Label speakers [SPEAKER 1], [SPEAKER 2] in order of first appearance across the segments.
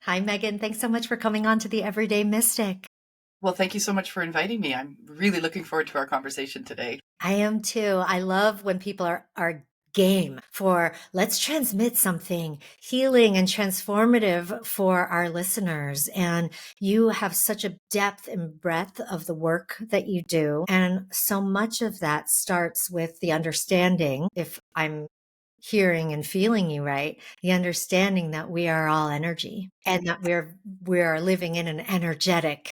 [SPEAKER 1] Hi, Megan. Thanks so much for coming on to the Everyday Mystic.
[SPEAKER 2] Well, thank you so much for inviting me. I'm really looking forward to our conversation today.
[SPEAKER 1] I am too. I love when people are game for let's transmit something healing and transformative for our listeners. And you have such a depth and breadth of the work that you do. And so much of that starts with the understanding, if I'm hearing and feeling you right, the understanding that we are all energy and that we are living in an energetic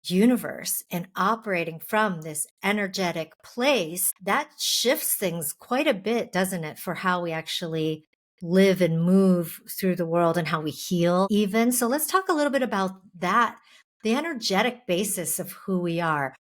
[SPEAKER 1] universe and operating from this energetic place. That shifts things quite a bit, doesn't it, for how we actually live and move through the world and how we heal even. So let's talk a little bit about that, the energetic basis of who we are.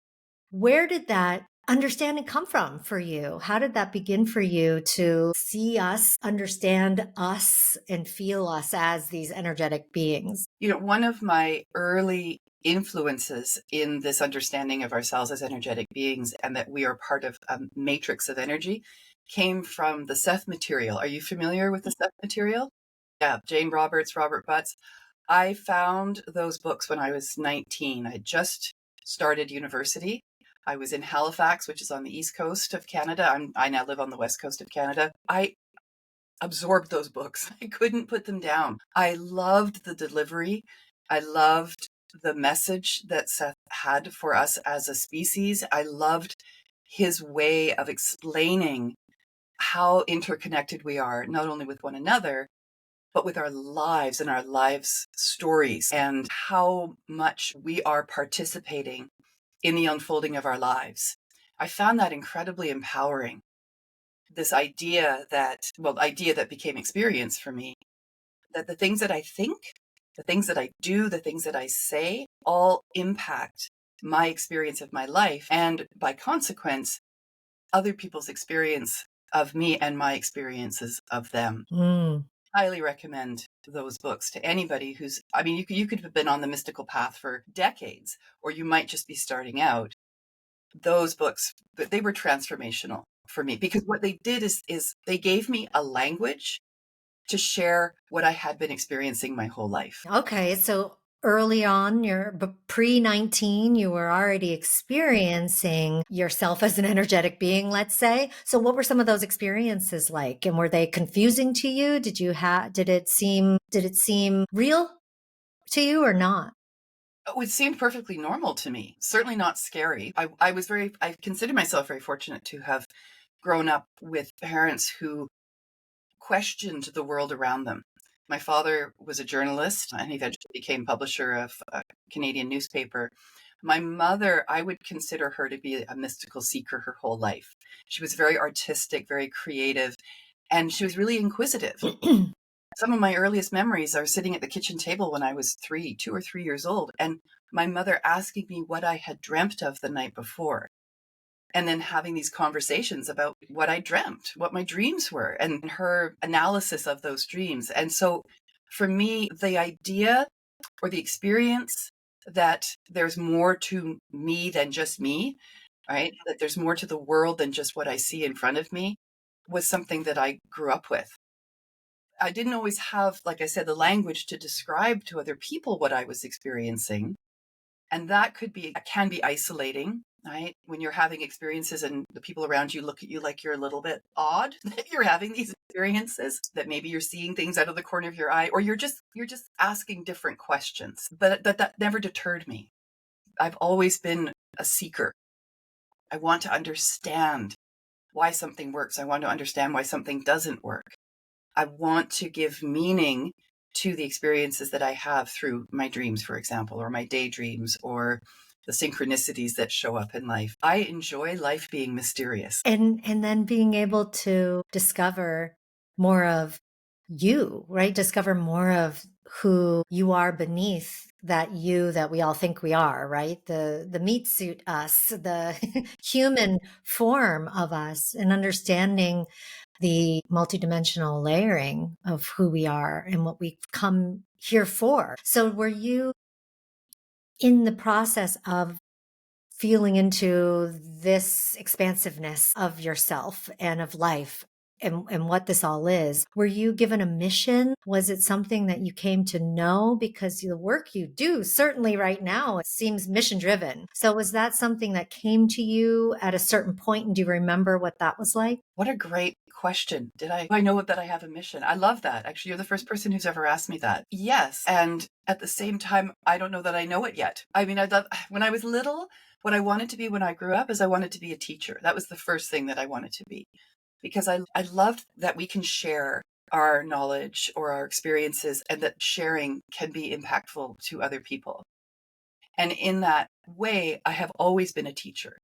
[SPEAKER 1] Where did that understanding come from for you? How did that begin for you to see us, understand us, and feel us as these energetic beings?
[SPEAKER 2] One of my early influences in this understanding of ourselves as energetic beings and that we are part of a matrix of energy came from the Seth material. Are you familiar with the Seth material? Yeah, Jane Roberts, Robert Butts. I found those books when I was 19. I had just started university. I was in Halifax, which is on the east coast of Canada. I now live on the west coast of Canada. I absorbed those books. I couldn't put them down. I loved the delivery. I loved the message that Seth had for us as a species. I loved his way of explaining how interconnected we are, not only with one another, but with our lives and our lives' stories, and how much we are participating in the unfolding of our lives. I found that incredibly empowering. This idea that became experience for me, that the things that I think, the things that I do, the things that I say all impact my experience of my life, and by consequence, other people's experience of me and my experiences of them.
[SPEAKER 1] Mm.
[SPEAKER 2] Highly recommend those books to anybody you could have been on the mystical path for decades, or you might just be starting out. Those books, they were transformational for me because what they did is they gave me a language to share what I had been experiencing my whole life.
[SPEAKER 1] Okay, so early on, you're pre-19, you were already experiencing yourself as an energetic being, let's say. So what were some of those experiences like? And were they confusing to you? Did it seem real to you or not?
[SPEAKER 2] Oh, it seemed perfectly normal to me, certainly not scary. I consider myself very fortunate to have grown up with parents who questioned the world around them. My father was a journalist and he eventually became publisher of a Canadian newspaper. My mother, I would consider her to be a mystical seeker her whole life. She was very artistic, very creative, and she was really inquisitive. Some of my earliest memories are sitting at the kitchen table when I was 2 or 3 years old, and my mother asking me what I had dreamt of the night before, and then having these conversations about what I dreamt, what my dreams were, and her analysis of those dreams. And so for me, the idea or the experience that there's more to me than just me, right? That there's more to the world than just what I see in front of me was something that I grew up with. I didn't always have, like I said, the language to describe to other people what I was experiencing. And that can be isolating, right? When you're having experiences and the people around you look at you like you're a little bit odd that you're having these experiences, that maybe you're seeing things out of the corner of your eye, or you're just asking different questions. But that never deterred me. I've always been a seeker. I want to understand why something works. I want to understand why something doesn't work. I want to give meaning to the experiences that I have through my dreams, for example, or my daydreams, or the synchronicities that show up in life. I enjoy life being mysterious.
[SPEAKER 1] And then being able to discover more of you, right? Discover more of who you are beneath that you that we all think we are, right? The meat suit us, the human form of us, and understanding the multidimensional layering of who we are and what we've come here for. So were you in the process of feeling into this expansiveness of yourself and of life? and what this all is. Were you given a mission? Was it something that you came to know? Because the work you do, certainly right now, it seems mission driven. So was that something that came to you at a certain point? And do you remember what that was like?
[SPEAKER 2] What a great question. I know that I have a mission? I love that. Actually, you're the first person who's ever asked me that. Yes. And at the same time, I don't know that I know it yet. I mean, when I was little, what I wanted to be when I grew up is I wanted to be a teacher. That was the first thing that I wanted to be, because I loved that we can share our knowledge or our experiences, and that sharing can be impactful to other people. And in that way, I have always been a teacher.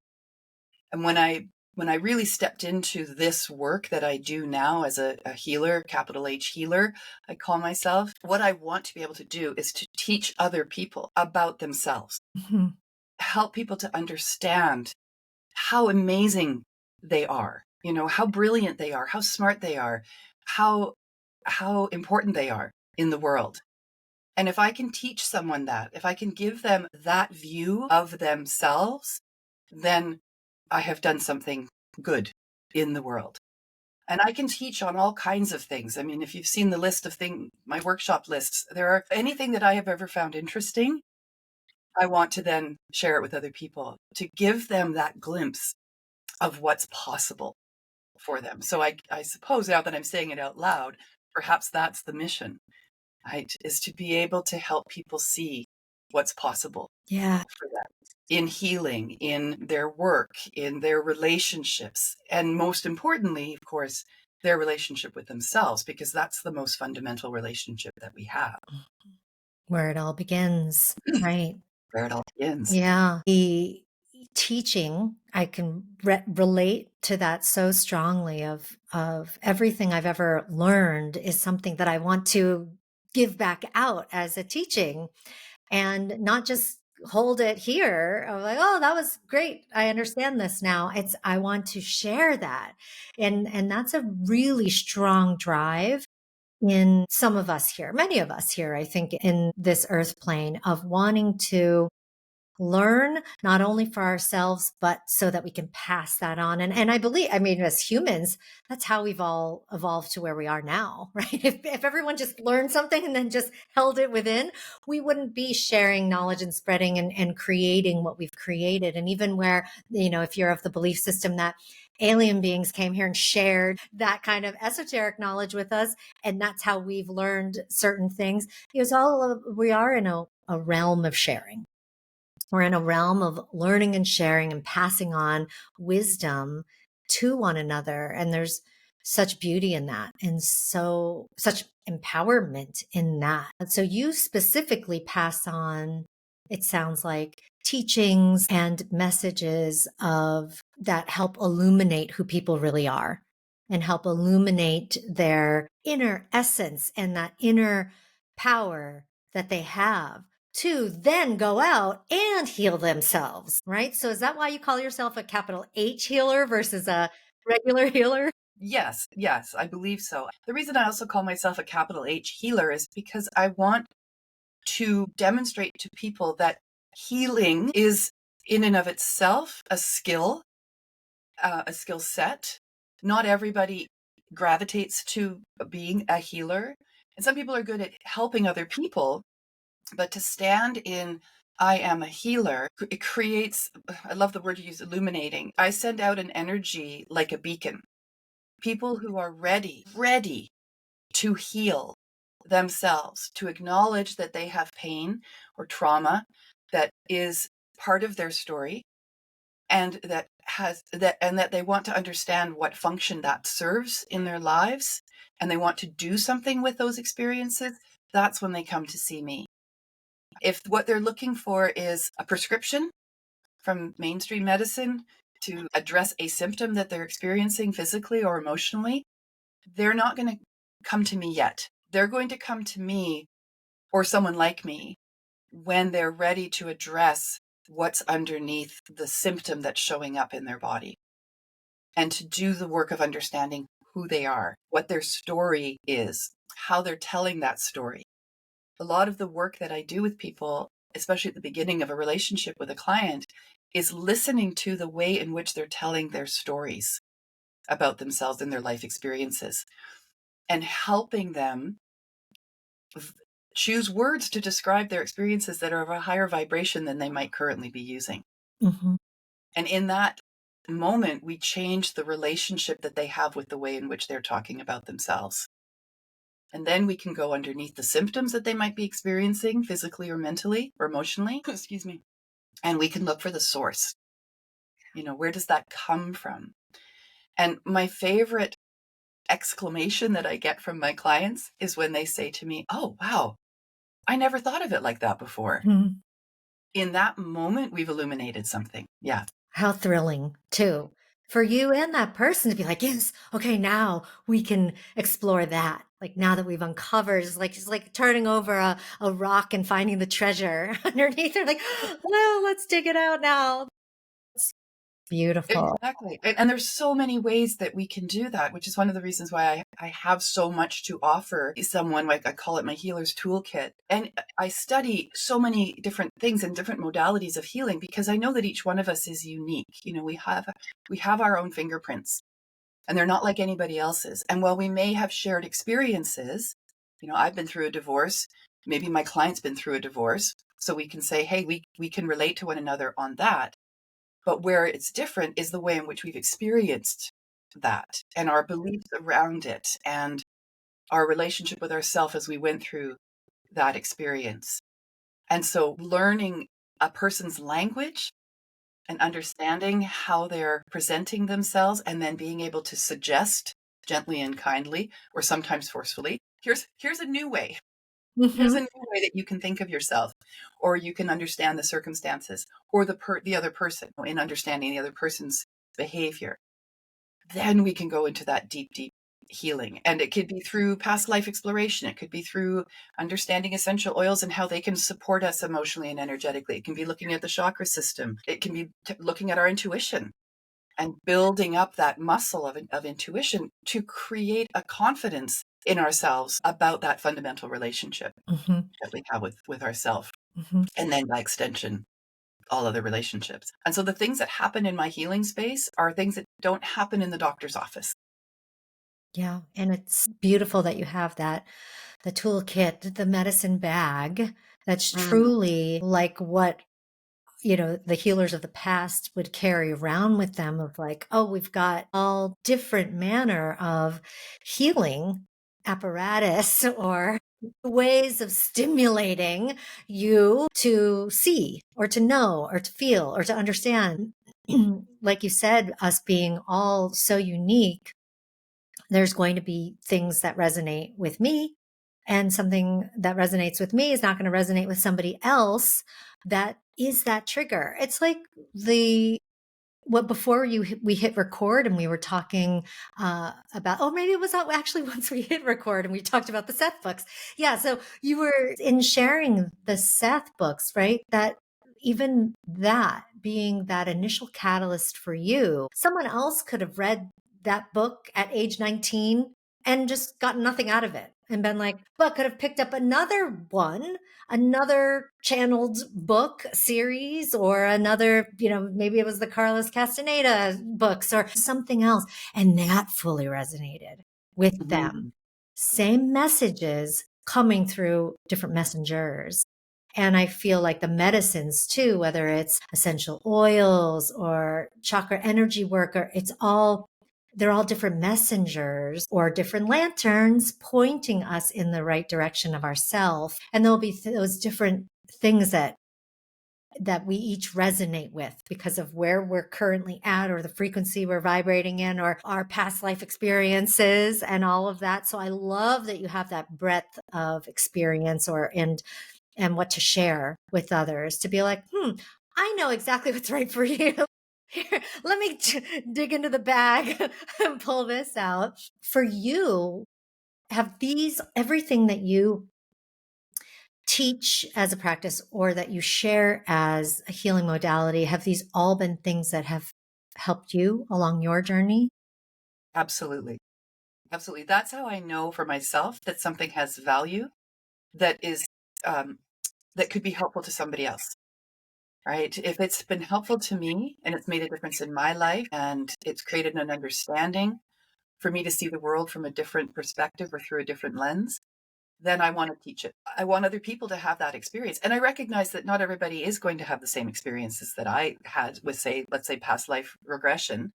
[SPEAKER 2] And when I really stepped into this work that I do now as a healer, capital H healer, I call myself, what I want to be able to do is to teach other people about themselves,
[SPEAKER 1] Mhm.
[SPEAKER 2] help people to understand how amazing they are, how brilliant they are, how smart they are, how important they are in the world. And if I can teach someone that, if I can give them that view of themselves, then I have done something good in the world. And I can teach on all kinds of things. I mean, if you've seen the list of my workshop lists, there are anything that I have ever found interesting, I want to then share it with other people to give them that glimpse of what's possible for them. So I suppose, now that I'm saying it out loud, perhaps that's the mission, right? Is to be able to help people see what's possible
[SPEAKER 1] Yeah.
[SPEAKER 2] for them in healing, in their work, in their relationships, and most importantly, of course, their relationship with themselves, because that's the most fundamental relationship that we have,
[SPEAKER 1] Where it all begins. Right.
[SPEAKER 2] where it all begins.
[SPEAKER 1] Yeah. The teaching, I can relate to that so strongly of everything I've ever learned is something that I want to give back out as a teaching, and not just hold it here. I'm like, oh, that was great. I understand this now. I want to share that. And that's a really strong drive in some of us here, many of us here, I think, in this earth plane, of wanting to learn not only for ourselves, but so that we can pass that on. And I believe, I mean, as humans, that's how we've all evolved to where we are now, right? If everyone just learned something and then just held it within, we wouldn't be sharing knowledge and spreading and creating what we've created. And even where, if you're of the belief system that alien beings came here and shared that kind of esoteric knowledge with us, and that's how we've learned certain things, we are in a realm of sharing. We're in a realm of learning and sharing and passing on wisdom to one another. And there's such beauty in that, and such empowerment in that. And so you specifically pass on, it sounds like, teachings and messages of that help illuminate who people really are, and help illuminate their inner essence and that inner power that they have to then go out and heal themselves, right? So is that why you call yourself a capital H healer versus a regular healer?
[SPEAKER 2] Yes, yes, I believe so. The reason I also call myself a capital H healer is because I want to demonstrate to people that healing is, in and of itself, a skill set. Not everybody gravitates to being a healer. And some people are good at helping other people, but to stand in I am a healer, it creates, I love the word you use, illuminating. I send out an energy like a beacon. People who are ready to heal themselves, to acknowledge that they have pain or trauma that is part of their story, and that they want to understand what function that serves in their lives, and they want to do something with those experiences. That's when they come to see me. If what they're looking for is a prescription from mainstream medicine to address a symptom that they're experiencing physically or emotionally, they're not going to come to me yet. They're going to come to me, or someone like me, when they're ready to address what's underneath the symptom that's showing up in their body, and to do the work of understanding who they are, what their story is, how they're telling that story. A lot of the work that I do with people, especially at the beginning of a relationship with a client, is listening to the way in which they're telling their stories. about themselves and their life experiences, and helping them choose words to describe their experiences that are of a higher vibration than they might currently be using.
[SPEAKER 1] Mhm.
[SPEAKER 2] And in that moment, we change the relationship that they have with the way in which they're talking about themselves. And then we can go underneath the symptoms that they might be experiencing physically or mentally or emotionally, excuse me, and we can look for the source. Where does that come from? And my favorite exclamation that I get from my clients is when they say to me, "Oh, wow, I never thought of it like that before."
[SPEAKER 1] Mhm.
[SPEAKER 2] In that moment, we've illuminated something. Yeah.
[SPEAKER 1] How thrilling too, for you and that person to be like, "Yes, okay, now we can explore that." Like, now that we've uncovered, it's like turning over a rock and finding the treasure underneath. They're like, "Well, let's dig it out now." It's beautiful.
[SPEAKER 2] Exactly. And there's so many ways that we can do that, which is one of the reasons why I have so much to offer someone. Like, I call it my healer's toolkit. And I study so many different things and different modalities of healing because I know that each one of us is unique. We have our own fingerprints, and they're not like anybody else's. And while we may have shared experiences, I've been through a divorce, maybe my client's been through a divorce, so we can say, hey, we can relate to one another on that. But where it's different is the way in which we've experienced that and our beliefs around it and our relationship with ourselves as we went through that experience. And so learning a person's language and understanding how they're presenting themselves and then being able to suggest gently and kindly or sometimes forcefully, here's a new way. Here's a
[SPEAKER 1] Mhm.
[SPEAKER 2] new way that you can think of yourself, or you can understand the circumstances, or the other person, in understanding the other person's behavior. Then we can go into that deep, deep healing. And it could be through past life exploration. It could be through understanding essential oils and how they can support us emotionally and energetically. It can be looking at the chakra system. It can be looking at our intuition and building up that muscle of intuition to create a confidence in ourselves about that fundamental relationship
[SPEAKER 1] Mhm.
[SPEAKER 2] that we have with ourselves,
[SPEAKER 1] Mhm.
[SPEAKER 2] and then by extension all other relationships. And so the things that happen in my healing space are things that don't happen in the doctor's office.
[SPEAKER 1] Yeah, and it's beautiful that you have that, the toolkit, the medicine bag that's
[SPEAKER 2] Mm,
[SPEAKER 1] truly like what, the healers of the past would carry around with them, of like, oh, we've got all different manner of healing apparatus or ways of stimulating you to see or to know or to feel or to understand. Like you said, us being all so unique, there's going to be things that resonate with me, and something that resonates with me is not going to resonate with somebody else. That is that trigger. It's like the what before we hit record and we were talking about, oh, maybe it was not actually once we hit record and we talked about the Seth books. Yeah, so you were in sharing the Seth books, right? That even that being that initial catalyst for you, someone else could have read that book at age 19 and just gotten nothing out of it and been like, but could have picked up another one, another channeled book series, or another, maybe it was the Carlos Castaneda books or something else. And that fully resonated with them.
[SPEAKER 2] mhm.
[SPEAKER 1] Same messages coming through different messengers. And I feel like the medicines too, whether it's essential oils or chakra energy work, or they're all different messengers or different lanterns pointing us in the right direction of ourself. And there'll be those different things that we each resonate with because of where we're currently at, or the frequency we're vibrating in, or our past life experiences and all of that. So I love that you have that breadth of experience and what to share with others, to be like, I know exactly what's right for you. Here, let me dig into the bag and pull this out for you. Have these, everything that you teach as a practice or that you share as a healing modality, have these all been things that have helped you along your journey?
[SPEAKER 2] Absolutely. Absolutely. That's how I know for myself that something has value, that is, um, that could be helpful to somebody else. right? If it's been helpful to me and it's made a difference in my life and it's created an understanding for me to see the world from a different perspective or through a different lens, then I want to teach it. I want other people to have that experience. And I recognize that not everybody is going to have the same experiences that I had with, say, let's say past life regression.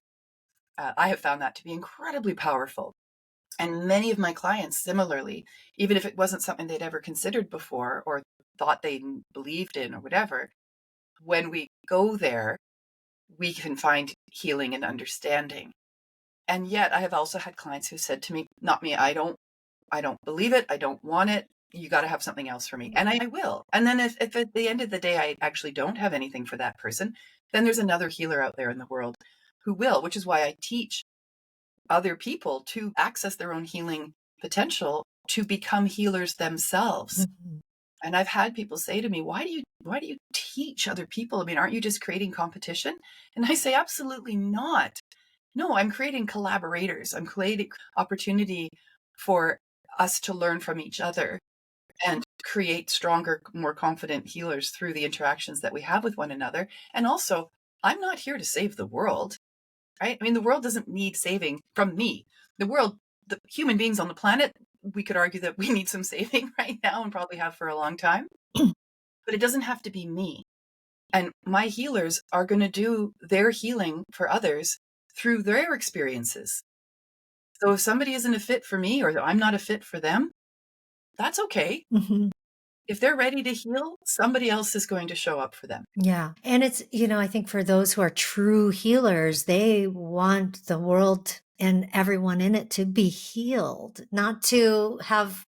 [SPEAKER 2] I have found that to be incredibly powerful. And many of my clients, similarly, even if it wasn't something they'd ever considered before or thought they believed in or whatever, when we go there, we can find healing and understanding. And yet I have also had clients who said to me, not me, I don't believe it. I don't want it. You got to have something else for me. And I will. And then if at the end of the day, I actually don't have anything for that person, then there's another healer out there in the world who will, which is why I teach other people to access their own healing potential to become healers themselves.
[SPEAKER 1] Mhm.
[SPEAKER 2] And I've had people say to me, why do you teach other people? I mean, aren't you just creating competition? And I say, absolutely not. No, I'm creating collaborators. I'm creating opportunity for us to learn from each other and create stronger, more confident healers through the interactions that we have with one another. And also, I'm not here to save the world, right? I mean, the world doesn't need saving from me. The world, the human beings on the planet, we could argue that we need some saving right now and probably have for a long time, but it doesn't have to be me. And my healers are going to do their healing for others through their experiences. So if somebody isn't a fit for me or I'm not a fit for them, that's okay.
[SPEAKER 1] Mhm.
[SPEAKER 2] If they're ready to heal, somebody else is going to show up for them.
[SPEAKER 1] Yeah. And it's, I think for those who are true healers, they want the world and everyone in it to be healed, not to have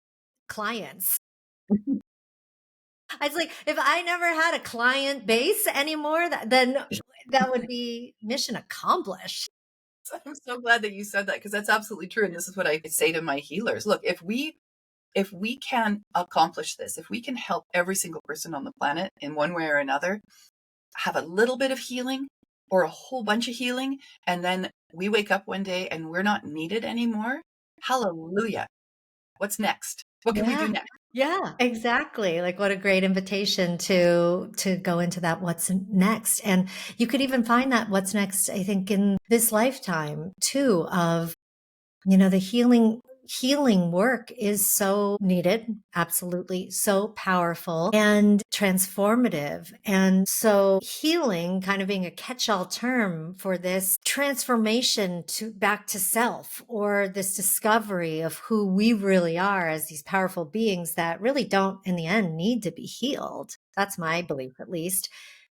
[SPEAKER 1] clients. I was like, if I never had a client base anymore, then that would be mission accomplished.
[SPEAKER 2] I'm so glad that you said that because that's absolutely true. And this is what I say to my healers. Look, if we can accomplish this, if we can help every single person on the planet in one way or another have a little bit of healing or a whole bunch of healing, and then we wake up one day and we're not needed anymore, hallelujah. What's next? What can we do
[SPEAKER 1] Yeah.
[SPEAKER 2] next?
[SPEAKER 1] Yeah, exactly. Like what a great invitation to go into that what's next. And you could even find that what's next, I think, in this lifetime too, of the healing work is so needed, absolutely so powerful and transformative. And so healing kind of being a catch-all term for this transformation to back to self, or this discovery of who we really are as these powerful beings that really don't in the end need to be healed. That's my belief, at least,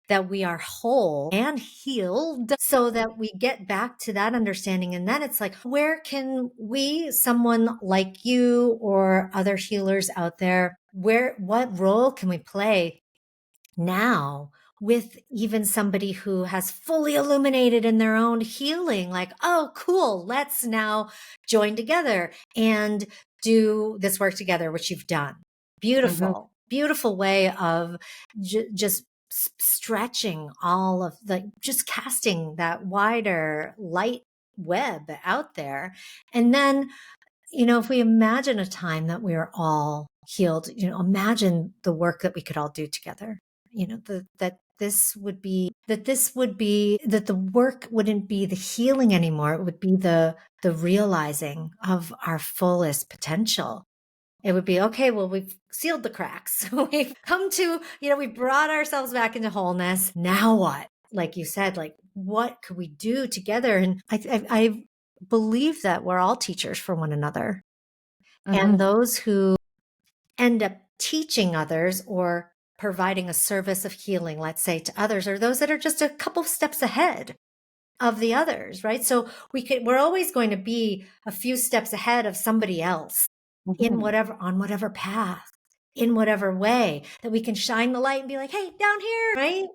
[SPEAKER 1] that we are whole and healed so that we get back to that understanding. And then it's like, where can we, someone like you or other healers out there, what role can we play now with even somebody who has fully illuminated in their own healing? Like, oh, cool. Let's now join together and do this work together, which you've done.
[SPEAKER 2] Mhm.
[SPEAKER 1] Beautiful, beautiful way of just stretching all of just casting that wider light web out there. And then, if we imagine a time that we are all healed, imagine the work that we could all do together, that the work wouldn't be the healing anymore. It would be the realizing of our fullest potential. It would be, okay, well, we've sealed the cracks. We've come to, we brought ourselves back into wholeness. Now what? Like you said, like, what could we do together? And I believe that we're all teachers for one another. And
[SPEAKER 2] Mhm.
[SPEAKER 1] those who end up teaching others or providing a service of healing, let's say, to others, are those that are just a couple of steps ahead of the others, right? So we're always going to be a few steps ahead of somebody else
[SPEAKER 2] Mhm.
[SPEAKER 1] on whatever path, in whatever way that we can shine the light and be like, hey, down here, right?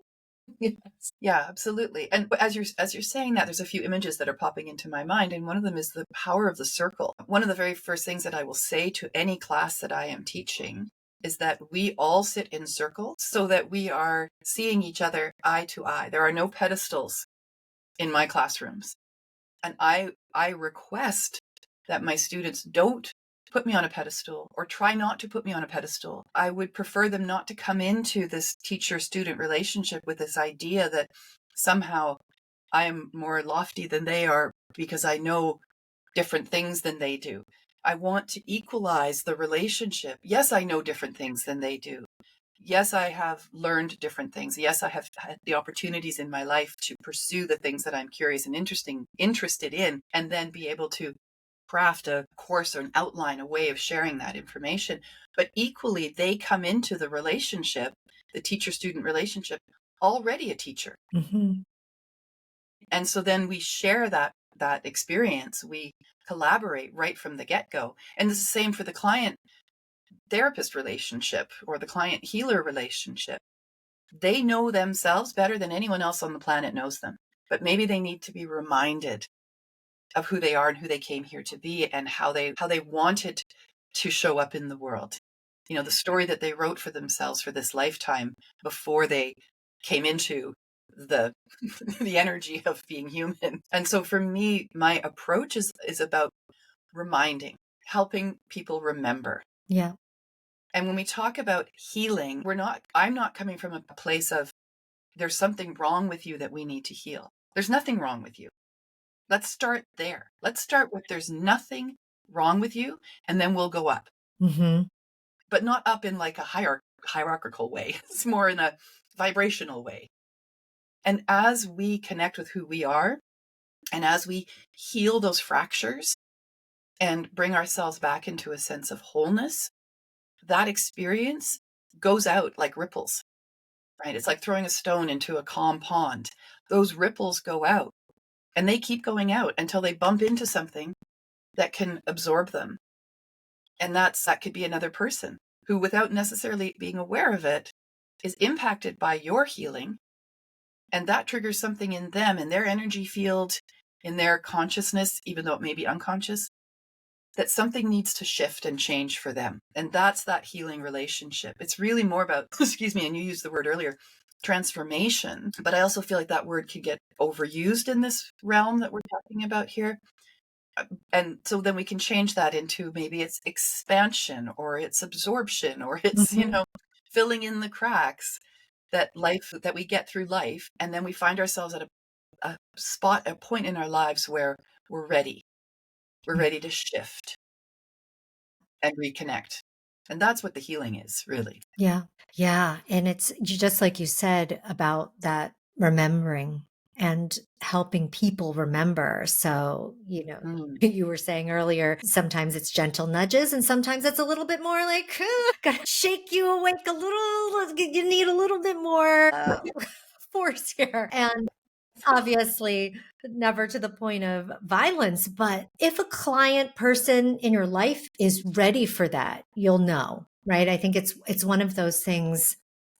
[SPEAKER 2] Yes. Yeah, absolutely. And as you're saying that, there's a few images that are popping into my mind, and one of them is the power of the circle. One of the very first things that I will say to any class that I am teaching is that we all sit in circles so that we are seeing each other eye to eye. There are no pedestals in my classrooms. And I request that my students don't put me on a pedestal or try not to put me on a pedestal. I would prefer them not to come into this teacher-student relationship with this idea that somehow I am more lofty than they are because I know different things than they do. I want to equalize the relationship. Yes, I know different things than they do. Yes, I have learned different things. Yes, I have had the opportunities in my life to pursue the things that I'm curious and interested in, and then be able to craft a course or an outline, a way of sharing that information. But equally, they come into the relationship, the teacher-student relationship, already a teacher.
[SPEAKER 1] Mm-hmm.
[SPEAKER 2] And so then we share that experience. We collaborate right from the get-go. And this is the same for the client therapist relationship or the client healer relationship. They know themselves better than anyone else on the planet knows them. But maybe they need to be reminded of who they are and who they came here to be and how they wanted to show up in the world. You know, the story that they wrote for themselves for this lifetime before they came into the the energy of being human. And so for me, my approach is about reminding, helping people remember.
[SPEAKER 1] Yeah.
[SPEAKER 2] And when we talk about healing, I'm not coming from a place of there's something wrong with you that we need to heal. There's nothing wrong with you. Let's start there. Let's start with there's nothing wrong with you, and then we'll go up.
[SPEAKER 1] Mm-hmm.
[SPEAKER 2] But not up in like a hierarchical way. It's more in a vibrational way. And as we connect with who we are, and as we heal those fractures and bring ourselves back into a sense of wholeness, that experience goes out like ripples, right? It's like throwing a stone into a calm pond. Those ripples go out and they keep going out until they bump into something that can absorb them. And that could be another person who, without necessarily being aware of it, is impacted by your healing. And that triggers something in them, in their energy field, in their consciousness, even though it may be unconscious, that something needs to shift and change for them. And that's that healing relationship. It's really more about, excuse me, and you used the word earlier, transformation. But I also feel like that word can get overused in this realm that we're talking about here. And so then we can change that into maybe it's expansion or it's absorption or it's,
[SPEAKER 1] Mm-hmm.
[SPEAKER 2] filling in the cracks that we get through life. And then we find ourselves at a spot, a point in our lives where we're ready. We're ready to shift and reconnect. And that's what the healing is, really.
[SPEAKER 1] Yeah. Yeah. And it's just like you said about that remembering and helping people remember. So,
[SPEAKER 2] Mm.
[SPEAKER 1] you were saying earlier, sometimes it's gentle nudges and sometimes it's a little bit more like, gotta shake you awake a little. You need a little bit more force here. And obviously never to the point of violence, but if a client person in your life is ready for that, you'll know, right? I think it's one of those things,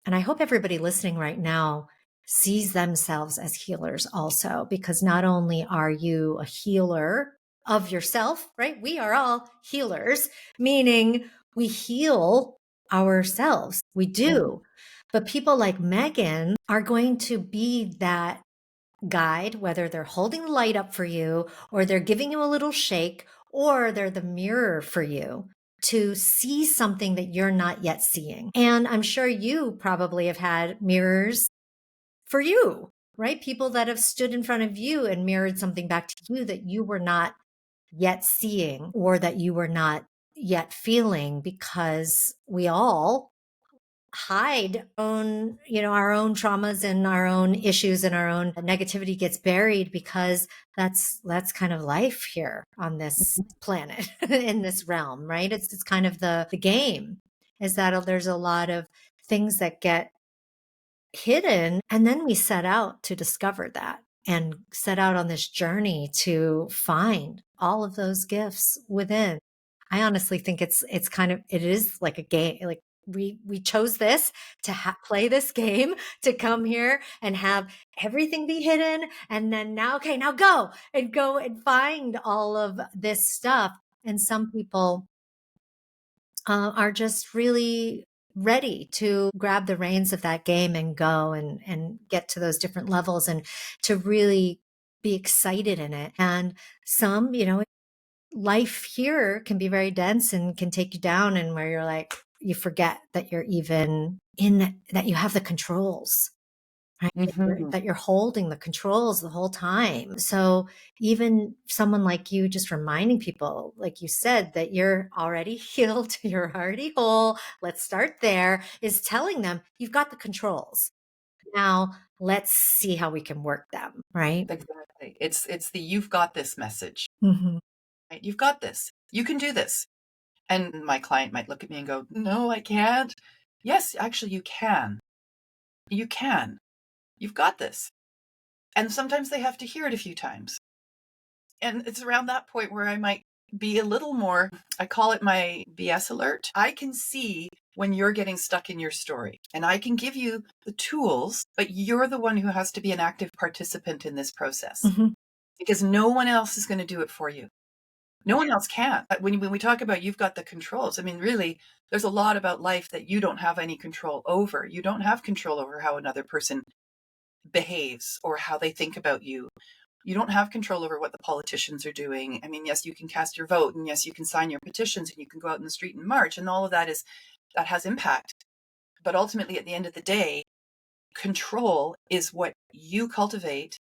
[SPEAKER 1] and I hope everybody listening right now sees themselves as healers also, because not only are you a healer of yourself, right? We are all healers, meaning we heal ourselves. We do. But people like Megan are going to be that guide, whether they're holding the light up for you or they're giving you a little shake or they're the mirror for you to see something that you're not yet seeing. And I'm sure you probably have had mirrors for you, right? People that have stood in front of you and mirrored something back to you that you were not yet seeing or that you were not yet feeling, because we all hide our own traumas and our own issues and our own negativity gets buried, because that's kind of life here on this planet in this realm, right? It's kind of the game, is that there's a lot of things that get hidden, and then we set out to discover that and set out on this journey to find all of those gifts within. I honestly think it is like a game. Like we chose this to play this game, to come here and have everything be hidden, and then now, okay, now go and find all of this stuff. And some people are just really ready to grab the reins of that game and go and get to those different levels and to really be excited in it. And some, life here can be very dense and can take you down, and where you're like, you forget that you're even that you have the controls, right?
[SPEAKER 2] Mhm.
[SPEAKER 1] That you're holding the controls the whole time. So even someone like you just reminding people, like you said, that you're already healed, you're already whole, let's start there, is telling them you've got the controls. Now let's see how we can work them, right?
[SPEAKER 2] Exactly. It's the "you've got this" message,
[SPEAKER 1] Hmm.
[SPEAKER 2] right? "You've got this. You can do this." And my client might look at me and go, "No, I can't." Yes, actually you can. You can. You've got this. And sometimes they have to hear it a few times. And it's around that point where I might be a little more, I call it my BS alert. I can see when you're getting stuck in your story, and I can give you the tools, but you're the one who has to be an active participant in this process,
[SPEAKER 1] Hmm.
[SPEAKER 2] because no one else is going to do it for you. No one else can. When we talk about you've got the controls, I mean, really, there's a lot about life that you don't have any control over. You don't have control over how another person behaves or how they think about you. You don't have control over what the politicians are doing. I mean, yes, you can cast your vote, and yes, you can sign your petitions, and you can go out in the street and march, and all of that has impact. But ultimately, at the end of the day, control is what you cultivate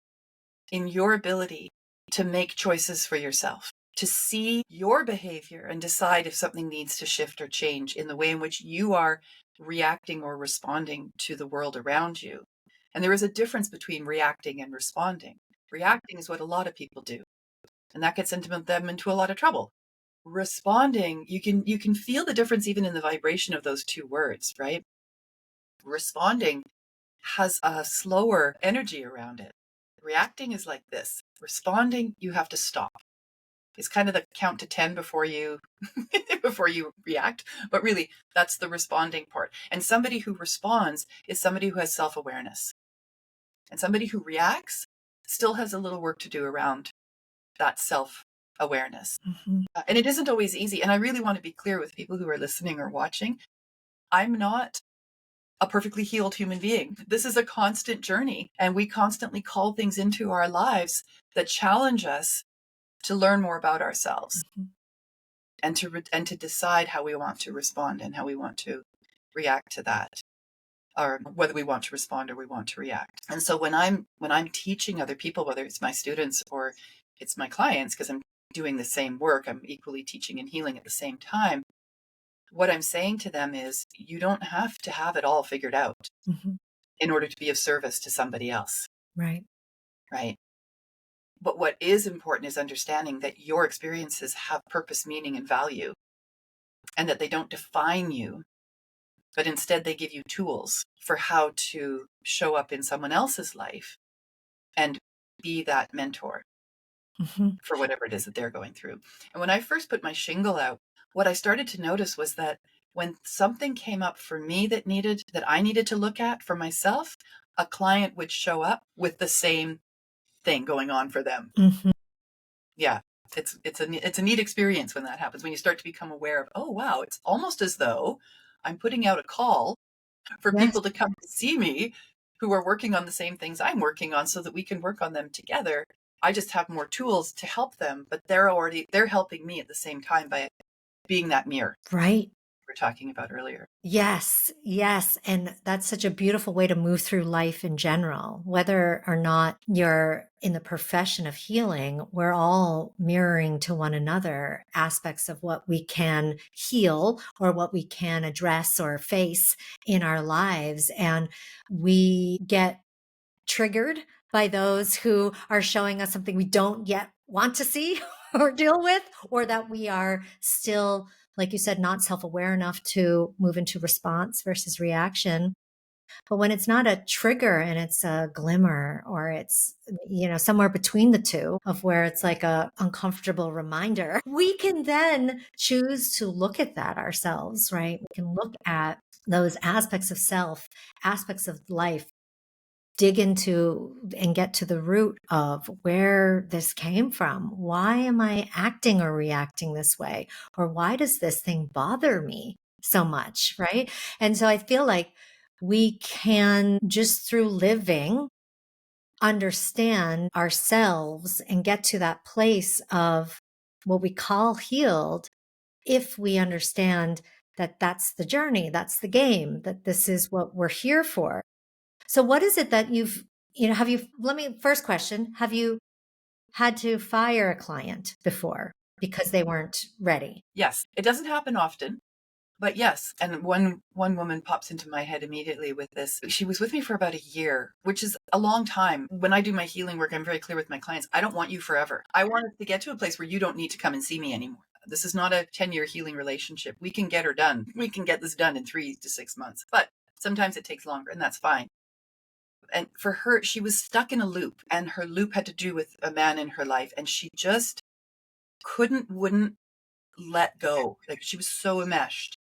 [SPEAKER 2] in your ability to make choices for yourself, to see your behavior and decide if something needs to shift or change in the way in which you are reacting or responding to the world around you. And there is a difference between reacting and responding. Reacting is what a lot of people do, and that gets them into a lot of trouble. Responding, you can feel the difference even in the vibration of those two words, right? Responding has a slower energy around it. Reacting is like this. Responding, you have to stop. It's kind of the count to 10 before you before you react, but really that's the responding part. And somebody who responds is somebody who has self-awareness. And somebody who reacts still has a little work to do around that self-awareness.
[SPEAKER 1] Hmm.
[SPEAKER 2] And it isn't always easy. And I really want to be clear with people who are listening or watching. I'm not a perfectly healed human being. This is a constant journey, and we constantly call things into our lives that challenge us to learn more about ourselves and to decide how we want to respond and how we want to react to that, or whether we want to respond or we want to react. And so when I'm teaching other people, whether it's my students or it's my clients, because I'm doing the same work, I'm equally teaching and healing at the same time. What I'm saying to them is, you don't have to have it all figured out
[SPEAKER 1] Hmm.
[SPEAKER 2] in order to be of service to somebody else,
[SPEAKER 1] Right.
[SPEAKER 2] right? But what is important is understanding that your experiences have purpose, meaning, and value, and that they don't define you, but instead they give you tools for how to show up in someone else's life and be that mentor
[SPEAKER 1] Hmm.
[SPEAKER 2] for whatever it is that they're going through. And when I first put my shingle out, what I started to notice was that when something came up for me that I needed to look at for myself, a client would show up with the same thing going on for them.
[SPEAKER 1] Hmm.
[SPEAKER 2] Yeah. It's a neat experience when that happens, when you start to become aware of, oh wow, it's almost as though I'm putting out a call for
[SPEAKER 1] Yes.
[SPEAKER 2] people to come to see me who are working on the same things I'm working on, so that we can work on them together. I just have more tools to help them, but they're helping me at the same time by being that mirror
[SPEAKER 1] Right.
[SPEAKER 2] we were talking about earlier.
[SPEAKER 1] Yes, yes. And that's such a beautiful way to move through life in general. Whether or not you're in the profession of healing, we're all mirroring to one another aspects of what we can heal or what we can address or face in our lives. And we get triggered by those who are showing us something we don't yet want to see or deal with, or that we are still, like you said, not self aware enough to move into response versus reaction. But when it's not a trigger and it's a glimmer, or it's, somewhere between the two, of where it's like a uncomfortable reminder, we can then choose to look at that ourselves, right? We can look at those aspects of self, aspects of life, dig into and get to the root of where this came from. Why am I acting or reacting this way? Or why does this thing bother me so much? Right. And so I feel like we can, just through living, understand ourselves and get to that place of what we call healed if we understand that that's the journey, that's the game, that this is what we're here for. So what is it that let me, first question, have you had to fire a client before because they weren't ready?
[SPEAKER 2] Yes, it doesn't happen often, but yes. And one woman pops into my head immediately with this. She was with me for about a year, which is a long time. When I do my healing work, I'm very clear with my clients. I don't want you forever. I want us to get to a place where you don't need to come and see me anymore. This is not a 10-year healing relationship. We can get her done. We can get this done in 3 to 6 months, but sometimes it takes longer, and that's fine. And for her, she was stuck in a loop, and her loop had to do with a man in her life, and she just wouldn't let go. Like, she was so enmeshed.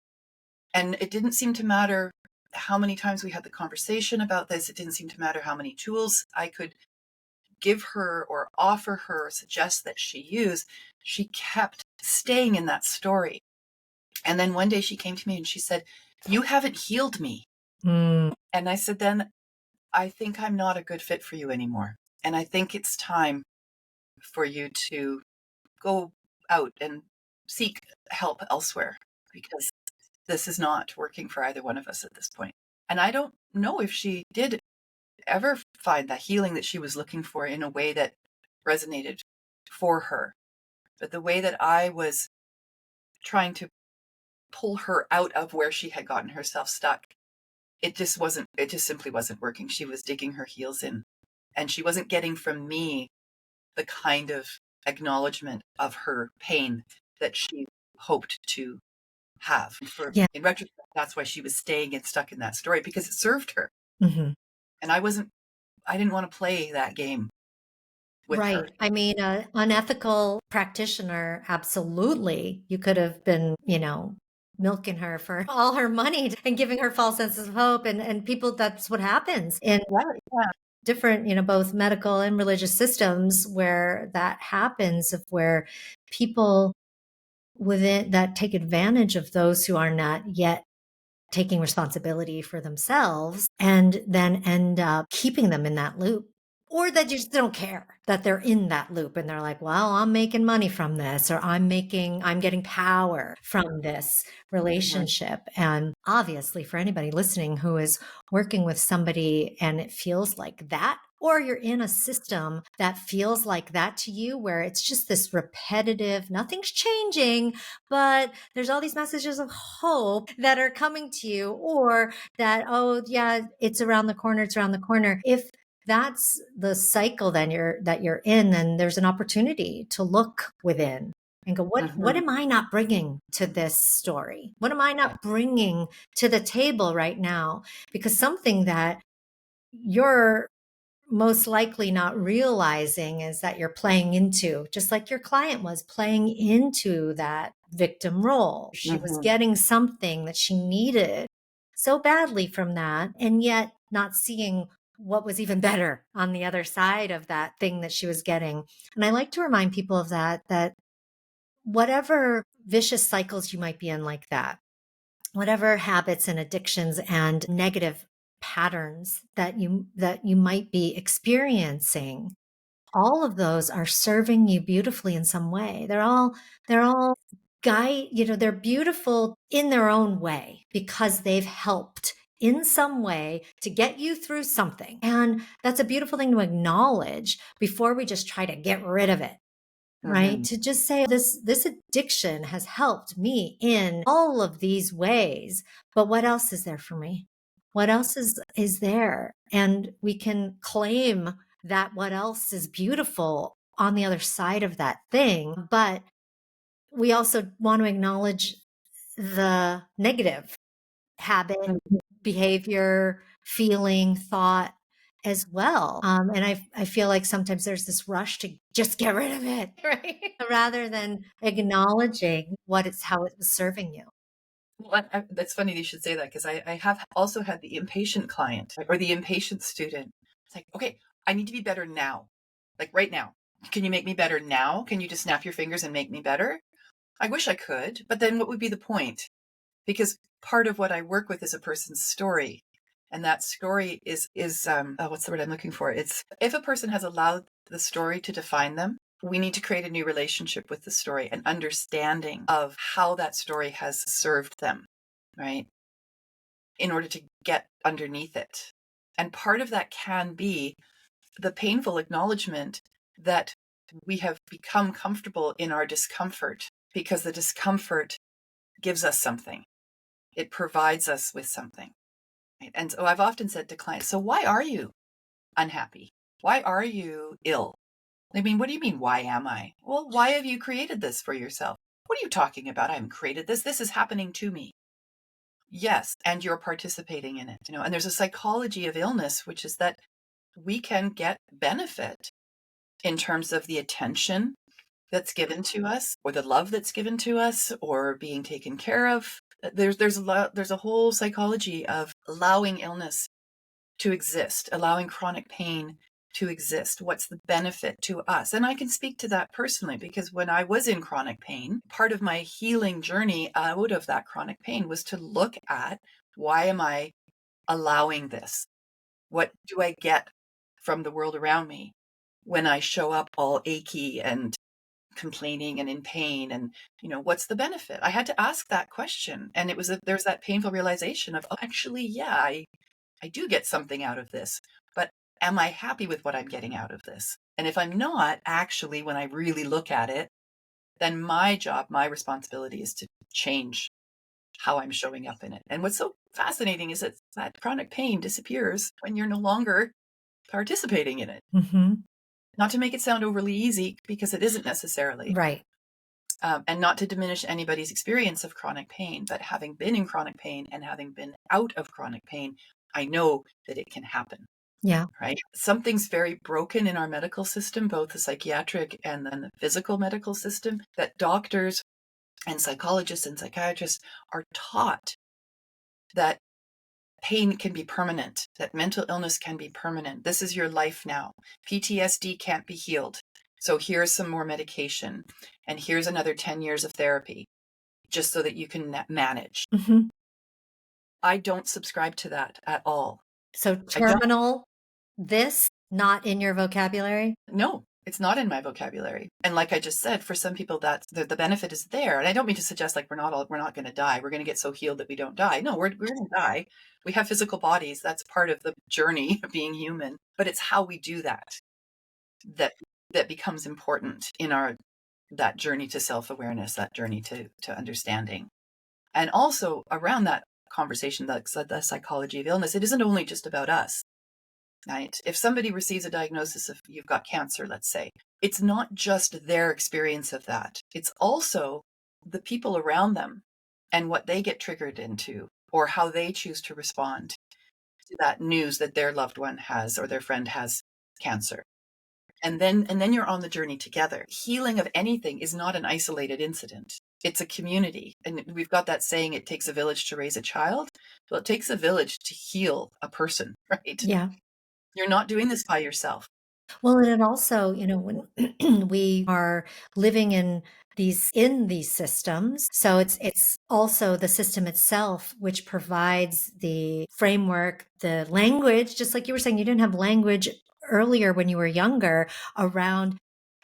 [SPEAKER 2] And it didn't seem to matter how many times we had the conversation about this. It didn't seem to matter how many tools I could give her or offer her or suggest that she use. She kept staying in that story. And then one day she came to me and she said, "You haven't healed me."
[SPEAKER 1] Mm.
[SPEAKER 2] And I said, "Then I think I'm not a good fit for you anymore. And I think it's time for you to go out and seek help elsewhere, because this is not working for either one of us at this point." And I don't know if she did ever find that healing that she was looking for in a way that resonated for her. But the way that I was trying to pull her out of where she had gotten herself stuck, it just simply wasn't working. She was digging her heels in, and she wasn't getting from me the kind of acknowledgement of her pain that she hoped to have.
[SPEAKER 1] Yeah.
[SPEAKER 2] In retrospect, that's why she was staying and stuck in that story, because it served her.
[SPEAKER 1] Mhm.
[SPEAKER 2] And I didn't want to play that game with her.
[SPEAKER 1] Right. I mean, an unethical practitioner, absolutely. You could have been, milking her for all her money and giving her false senses of hope. And people, that's what happens in
[SPEAKER 2] Yeah, yeah.
[SPEAKER 1] different, both medical and religious systems where that happens, of where people within that take advantage of those who are not yet taking responsibility for themselves, and then end up keeping them in that loop. Or that just don't care that they're in that loop and they're like, well, I'm making money from this, or I'm getting power from this
[SPEAKER 2] Mhm.
[SPEAKER 1] relationship. And obviously, for anybody listening who is working with somebody and it feels like that, or you're in a system that feels like that to you, where it's just this repetitive, nothing's changing, but there's all these messages of hope that are coming to you, or that, oh yeah, it's around the corner, it's around the corner. If that's the cycle that you're in, then there's an opportunity to look within and go, what
[SPEAKER 2] Mhm.
[SPEAKER 1] am I not bringing to this story? What am I not bringing to the table right now? Because something that you're most likely not realizing is that you're playing into, just like your client was playing into that victim role. She was
[SPEAKER 2] Mhm.
[SPEAKER 1] getting something that she needed so badly from that, and yet not seeing what was even better on the other side of that thing that she was getting. And I like to remind people of that whatever vicious cycles you might be in like that, whatever habits and addictions and negative patterns that you might be experiencing, all of those are serving you beautifully in some way. They're all they're beautiful in their own way because they've helped in some way to get you through something. And that's a beautiful thing to acknowledge before we just try to get rid of it. Right?
[SPEAKER 2] Mhm.
[SPEAKER 1] To just say this addiction has helped me in all of these ways, but what else is there for me? What else is there? And we can claim that what else is beautiful on the other side of that thing, but we also want to acknowledge the negative habit,
[SPEAKER 2] Mhm.
[SPEAKER 1] behavior, feeling, thought as well. And I feel like sometimes there's this rush to just get rid of it, right? Rather than acknowledging how it was serving you.
[SPEAKER 2] Well, that's funny you should say that, because I have also had the impatient client or the impatient student. It's like, okay, I need to be better now, like right now. Can you make me better now? Can you just snap your fingers and make me better? I wish I could, but then what would be the point? Because part of what I work with is a person's story. And that story is what's the word I'm looking for? It's if a person has allowed the story to define them, we need to create a new relationship with the story, an understanding of how that story has served them, right? In order to get underneath it. And part of that can be the painful acknowledgement that we have become comfortable in our discomfort because the discomfort gives us something. It provides us with something. Right? And so I've often said to clients, so why are you unhappy? Why are you ill? I mean, what do you mean, why am I? Well, why have you created this for yourself? What are you talking about? I haven't created this. This is happening to me. Yes, and you're participating in it, and there's a psychology of illness, which is that we can get benefit in terms of the attention that's given to us, or the love that's given to us, or being taken care of. There's a whole psychology of allowing illness to exist, allowing chronic pain to exist. What's the benefit to us? And I can speak to that personally because when I was in chronic pain, part of my healing journey out of that chronic pain was to look at, why am I allowing this? What do I get from the world around me when I show up all achy and complaining and in pain? And what's the benefit? I had to ask that question, and there's that painful realization of, oh, actually, yeah, I do get something out of this, but am I happy with what I'm getting out of this? And if I'm not, actually, when I really look at it, then my job, my responsibility is to change how I'm showing up in it. And what's so fascinating is that chronic pain disappears when you're no longer participating in it.
[SPEAKER 1] Mm-hmm.
[SPEAKER 2] Not to make it sound overly easy, because it isn't necessarily.
[SPEAKER 1] Right.
[SPEAKER 2] And not to diminish anybody's experience of chronic pain, but having been in chronic pain and having been out of chronic pain, I know that it can happen.
[SPEAKER 1] Yeah.
[SPEAKER 2] Right? Something's very broken in our medical system, both the psychiatric and then the physical medical system, that doctors and psychologists and psychiatrists are taught that pain can be permanent, that mental illness can be permanent. This is your life now. PTSD can't be healed. So here's some more medication, and here's another 10 years of therapy, just so that you can manage.
[SPEAKER 1] Mm-hmm.
[SPEAKER 2] I don't subscribe to that at all.
[SPEAKER 1] So terminal, this not in your vocabulary?
[SPEAKER 2] No, it's not in my vocabulary. And like I just said, for some people, that's the benefit is there. And I don't mean to suggest like we're not going to die. We're going to get so healed that we don't die. No, we're going to die. We have physical bodies. That's part of the journey of being human. But it's how we do that becomes important in that journey to self-awareness, that journey to understanding. And also around that conversation, the psychology of illness, it isn't only just about us. Right? If somebody receives a diagnosis of you've got cancer, let's say, it's not just their experience of that. It's also the people around them and what they get triggered into, or how they choose to respond to that news that their loved one has or their friend has cancer. And then you're on the journey together. Healing of anything is not an isolated incident. It's a community. And we've got that saying, it takes a village to raise a child. Well, it takes a village to heal a person, right?
[SPEAKER 1] Yeah.
[SPEAKER 2] You're not doing this by yourself.
[SPEAKER 1] Well, and it also, when we are living in these systems, so it's also the system itself which provides the framework, the language, just like you were saying, you didn't have language earlier when you were younger around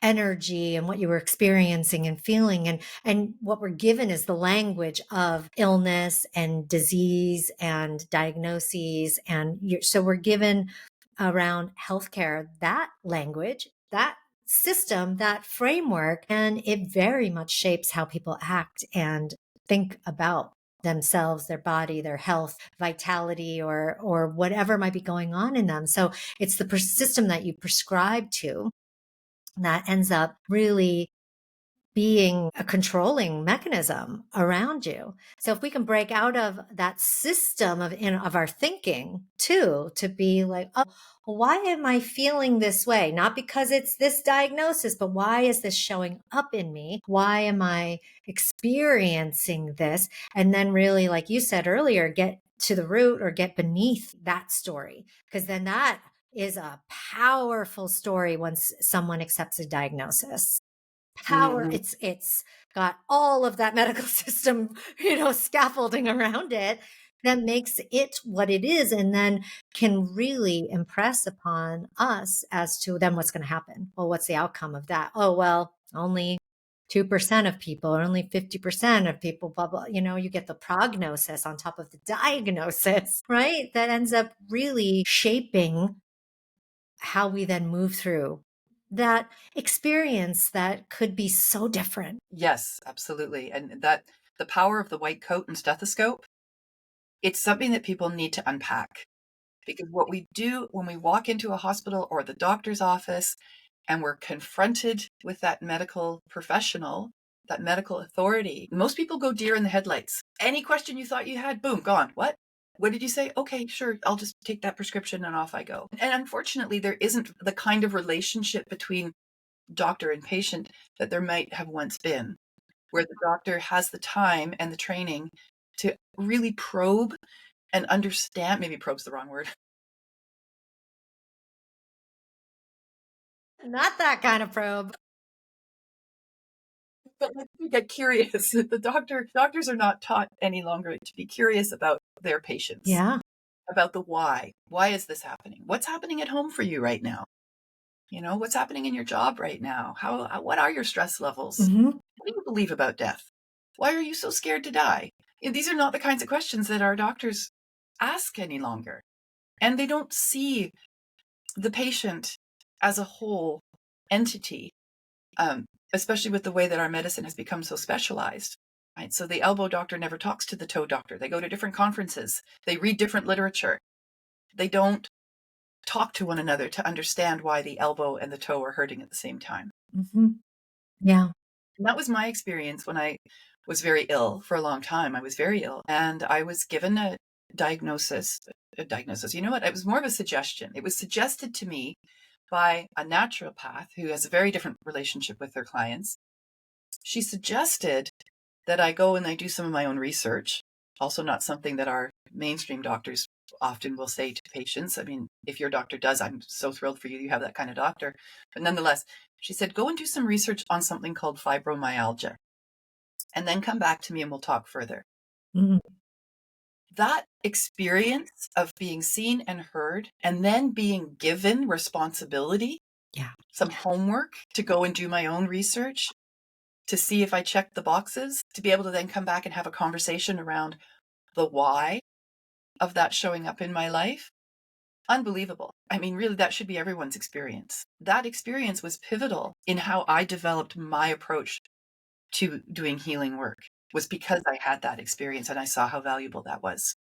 [SPEAKER 1] energy and what you were experiencing and feeling, and what we're given is the language of illness and disease and diagnoses, and so we're given around healthcare, that language, that system, that framework, and it very much shapes how people act and think about themselves, their body, their health, vitality, or whatever might be going on in them. So it's the system that you prescribe to that ends up really being a controlling mechanism around you. So if we can break out of that system of our thinking too, to be like, oh, why am I feeling this way? Not because it's this diagnosis, but why is this showing up in me? Why am I experiencing this? And then really, like you said earlier, get to the root or get beneath that story, because then that is a powerful story once someone accepts a diagnosis. Power,
[SPEAKER 2] Mhm.
[SPEAKER 1] it's got all of that medical system, scaffolding around it. that makes it what it is, and then can really impress upon us as to then what's going to happen. Well, what's the outcome of that? Oh, well, only 2% of people, or only 50% of people, blah, blah. You get the prognosis on top of the diagnosis, right? That ends up really shaping how we then move through that experience that could be so different.
[SPEAKER 2] Yes, absolutely. And that the power of the white coat and stethoscope, it's something that people need to unpack. Because what we do when we walk into a hospital or the doctor's office and we're confronted with that medical professional, that medical authority, most people go deer in the headlights. Any question you thought you had, boom, gone. What did you say? Okay, sure, I'll just take that prescription and off I go. And unfortunately, there isn't the kind of relationship between doctor and patient that there might have once been, where the doctor has the time and the training to really probe and understand. Maybe probe's the wrong word.
[SPEAKER 1] Not that kind of probe.
[SPEAKER 2] But let's get curious. Doctors are not taught any longer to be curious about their patients,
[SPEAKER 1] Yeah.
[SPEAKER 2] about the why. Why is this happening? What's happening at home for you right now? What's happening in your job right now? What are your stress levels?
[SPEAKER 1] Mm-hmm.
[SPEAKER 2] What do you believe about death? Why are you so scared to die? These are not the kinds of questions that our doctors ask any longer. And they don't see the patient as a whole entity, especially with the way that our medicine has become so specialized. Right? So the elbow doctor never talks to the toe doctor. They go to different conferences. They read different literature. They don't talk to one another to understand why the elbow and the toe are hurting at the same time.
[SPEAKER 1] Mm-hmm. Yeah.
[SPEAKER 2] And that was my experience when I was very ill for a long time. I was very ill, and I was given a diagnosis. You know what? It was more of a suggestion. It was suggested to me by a naturopath who has a very different relationship with their clients. She suggested that I go and I do some of my own research. Also not something that our mainstream doctors often will say to patients. I mean, if your doctor does, I'm so thrilled for you. You have that kind of doctor. But nonetheless, she said, go and do some research on something called fibromyalgia, and then come back to me and we'll talk further.
[SPEAKER 1] Mm-hmm.
[SPEAKER 2] That experience of being seen and heard, and then being given responsibility,
[SPEAKER 1] Yeah.
[SPEAKER 2] some homework to go and do my own research, to see if I checked the boxes, to be able to then come back and have a conversation around the why of that showing up in my life. Unbelievable. I mean, really, that should be everyone's experience. That experience was pivotal in how I developed my approach to doing healing work, was because I had that experience and I saw how valuable that was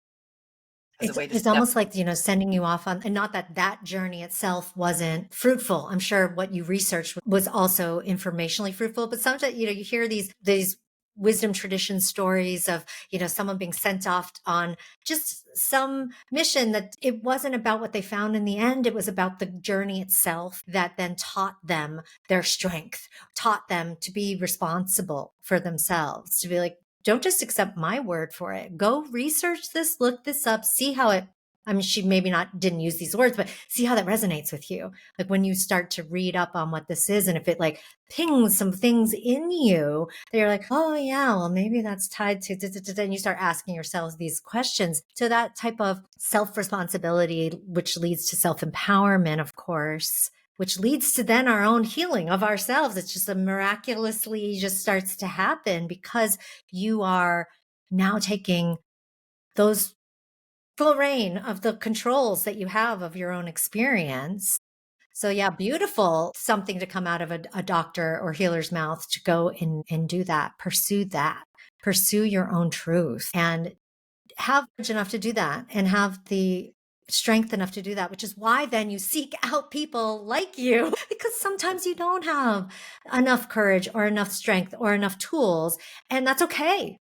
[SPEAKER 2] as a way to
[SPEAKER 1] It's
[SPEAKER 2] step.
[SPEAKER 1] almost like, sending you off on, and not that that journey itself wasn't fruitful. I'm sure what you researched was also informationally fruitful, but sometimes, you hear these wisdom tradition stories of, someone being sent off on just some mission that it wasn't about what they found in the end. It was about the journey itself that then taught them their strength, taught them to be responsible for themselves, to be like, don't just accept my word for it. Go research this, look this up, see how it, I mean, she maybe didn't use these words, but see how that resonates with you. Like when you start to read up on what this is, and if it like pings some things in you, they're like, oh yeah, well, maybe that's tied to, and you start asking yourselves these questions. So that type of self-responsibility, which leads to self-empowerment, of course, which leads to then our own healing of ourselves. It's just miraculously just starts to happen because you are now taking those full reign of the controls that you have of your own experience. So yeah, beautiful something to come out of a doctor or healer's mouth, to go and do that, pursue your own truth, and have courage enough to do that, and have the strength enough to do that, which is why then you seek out people like you, because sometimes you don't have enough courage or enough strength or enough tools, and that's okay.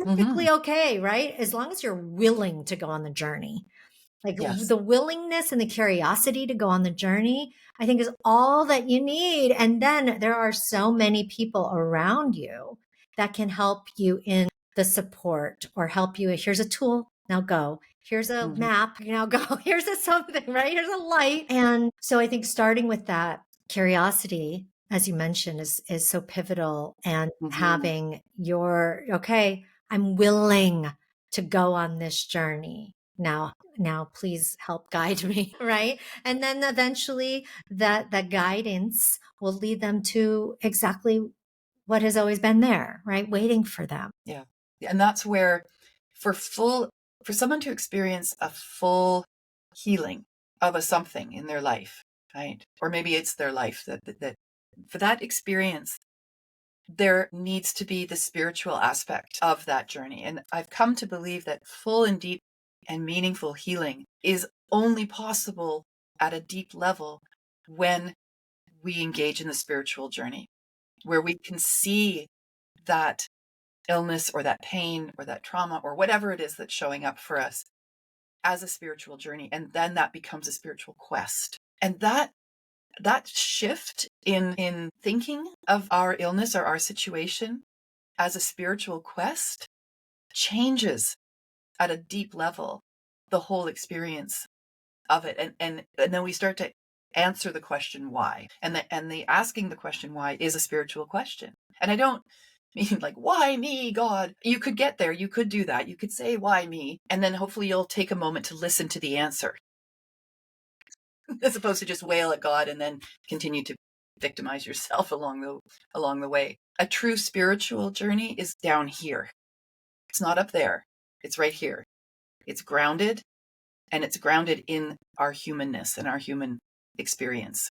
[SPEAKER 2] Mm-hmm.
[SPEAKER 1] Perfectly okay, right? As long as you're willing to go on the journey. Like
[SPEAKER 2] Yes.
[SPEAKER 1] the willingness and the curiosity to go on the journey, I think is all that you need. And then there are so many people around you that can help you in the support, or help you. Here's a tool. Now go. Here's a
[SPEAKER 2] Mm-hmm.
[SPEAKER 1] map. Now go. Here's a something, right? Here's a light. And so I think starting with that curiosity, as you mentioned, is so pivotal. And
[SPEAKER 2] Mm-hmm.
[SPEAKER 1] having your, okay, I'm willing to go on this journey. Now please help guide me, right? And then eventually that guidance will lead them to exactly what has always been there, right? Waiting for them.
[SPEAKER 2] Yeah. And that's where for someone to experience a full healing of a something in their life, right? Or maybe it's their life that for that experience, there needs to be the spiritual aspect of that journey. And I've come to believe that full and deep and meaningful healing is only possible at a deep level when we engage in the spiritual journey, where we can see that illness or that pain or that trauma or whatever it is that's showing up for us as a spiritual journey. And then that becomes a spiritual quest. And that shift in thinking of our illness or our situation as a spiritual quest changes at a deep level the whole experience of it. And then we start to answer the question why. And the asking the question why is a spiritual question. And I don't mean like, why me, God? You could get there. You could do that. You could say, why me? And then hopefully you'll take a moment to listen to the answer as opposed to just wail at God and then continue to victimize yourself along the way. A true spiritual journey is down here. It's not up there. It's right here. It's grounded, and it's grounded in our humanness and our human experience.